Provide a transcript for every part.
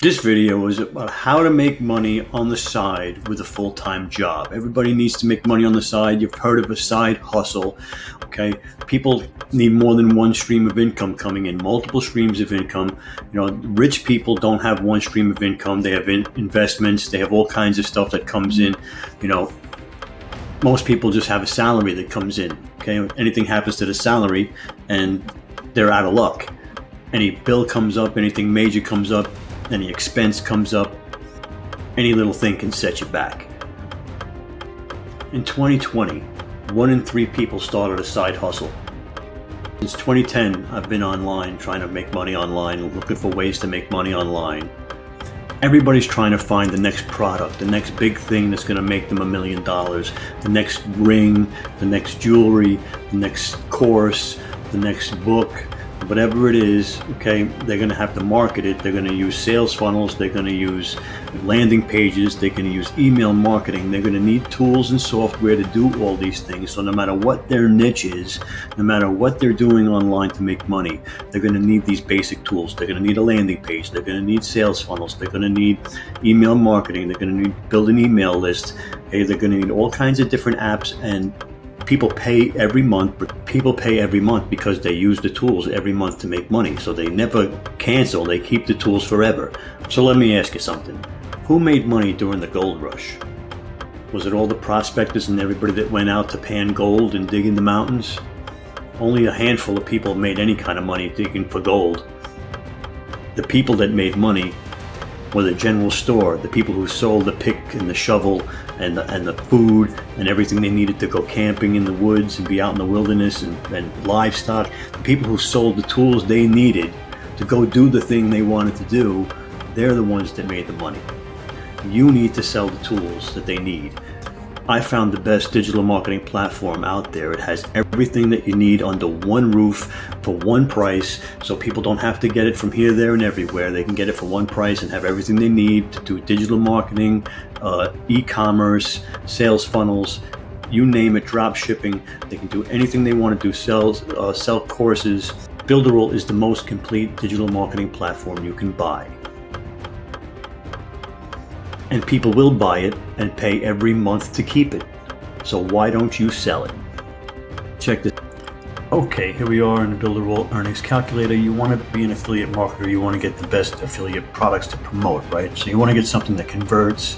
This video is about how to make money on the side with a full-time job. Everybody needs to make money on the side. You've heard of a side hustle, okay? People need more than one stream of income coming in, multiple streams of income. You know, rich people don't have one stream of income. They have investments. They have all kinds of stuff that comes in. You know, most people just have a salary that comes in, okay? Anything happens to the salary and they're out of luck. Any bill comes up, anything major comes up, any expense comes up, any little thing can set you back. In 2020, 1 in 3 people started a side hustle. Since 2010, I've been online trying to make money online, looking for ways to make money online. Everybody's trying to find the next product, the next big thing that's going to make them $1 million, the next ring, the next jewelry, the next course, the next book. Whatever it is, okay, they're going to have to market it. They're going to use sales funnels. They're going to use landing pages. They're going to use email marketing. They're going to need tools and software to do all these things. So no matter what their niche is, no matter what they're doing online to make money, they're going to need these basic tools. They're going to need a landing page. They're going to need sales funnels. They're going to need email marketing. They're going to need build an email list. Okay, they're going to need all kinds of different apps, and people pay every month, but people pay every month because they use the tools every month to make money. So they never cancel, they keep the tools forever. So let me ask you something. Who made money during the gold rush? Was it all the prospectors and everybody that went out to pan gold and dig in the mountains? Only a handful of people made any kind of money digging for gold. The people that made money were the general store, the people who sold the pick and the shovel and the food and everything they needed to go camping in the woods and be out in the wilderness and livestock. The people who sold the tools they needed to go do the thing they wanted to do, they're the ones that made the money. You need to sell the tools that they need. I found the best digital marketing platform out there. It has everything that you need under one roof for one price, so people don't have to get it from here, there, and everywhere. They can get it for one price and have everything they need to do digital marketing, e-commerce, sales funnels, you name it, drop shipping. They can do anything they want to do, sell courses. Builderall is the most complete digital marketing platform you can buy. And people will buy it and pay every month to keep it. So why don't you sell it? Check this. Okay, here we are in the Builderall earnings calculator. You want to be an affiliate marketer. You want to get the best affiliate products to promote, right? So you want to get something that converts,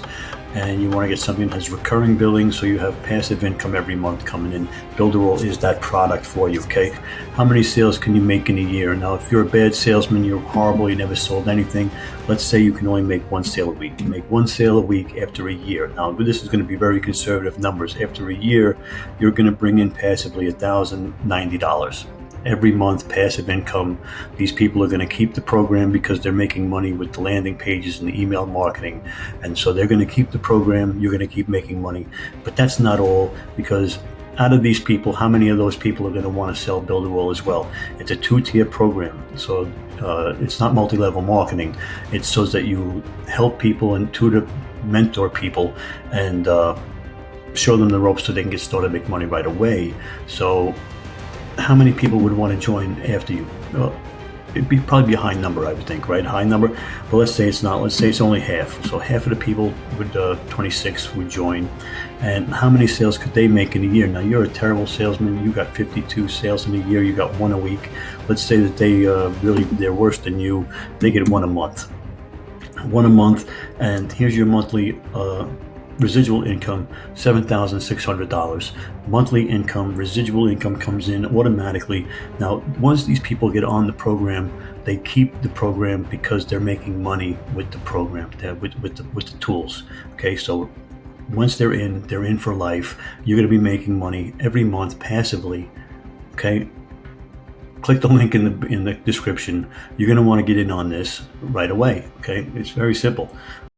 and you want to get something that has recurring billing, so you have passive income every month coming in. Builderall is that product for you, okay? How many sales can you make in a year? Now, if you're a bad salesman, you're horrible, you never sold anything, let's say you can only make 1 sale a week. You make 1 sale a week after a year. Now, this is going to be very conservative numbers. After a year, you're going to bring in passively $1,090. Every month, passive income. These people are going to keep the program because they're making money with the landing pages and the email marketing. And so they're going to keep the program. You're going to keep making money. But that's not all, because out of these people, how many of those people are going to want to sell Builderall as well? It's a 2-tier program. So it's not multi-level marketing. It's so that you help people and tutor, mentor people, and show them the ropes so they can get started, make money right away. So how many people would want to join after you? Well, it'd probably be a high number, I would think, right? High number. But let's say it's not. Let's say it's only half. So half of the people would, 26 would join. And how many sales could they make in a year? Now, you're a terrible salesman. You got 52 sales in a year. You got 1 a week. Let's say that they're worse than you. They get 1 a month. 1 a month. And here's your monthly residual income, $7,600. Monthly income, residual income comes in automatically. Now, once these people get on the program, they keep the program because they're making money with the program, with the tools. Okay, so once they're in for life. You're going to be making money every month passively. Okay. Click the link in the description. You're going to want to get in on this right away. Okay, it's very simple.